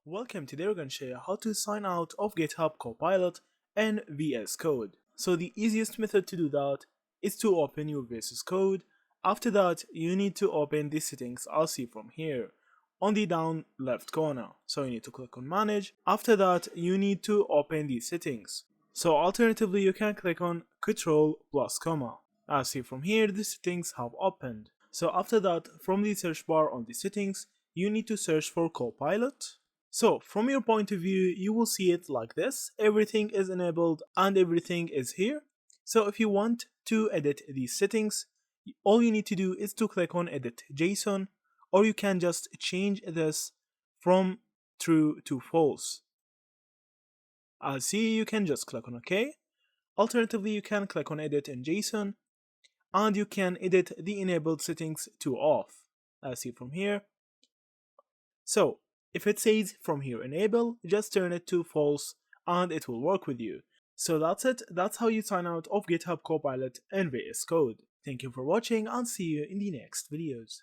Welcome, today we're going to show you how to sign out of GitHub Copilot and VSCode. So the easiest method to do that is to open your VSCode. After that, you need to open the settings I'll see from here on the down left corner. So you need to click on manage. After that, you need to open the settings. So alternatively, you can click on Ctrl plus comma. As see from here, the settings have opened. So after that, from the search bar on the settings, you need to search for Copilot. So from your point of view, you will see it like this. Everything is enabled and everything is here. So if you want to edit these settings, all you need to do is to click on edit JSON, or you can just change this from true to false. As see, you can just click on OK. Alternatively, you can click on edit in JSON and you can edit the enabled settings to off, as see from here. So if it says from here enable, just turn it to false and it will work with you. So that's it. That's how you sign out of GitHub Copilot and VS Code. Thank you for watching and see you in the next videos.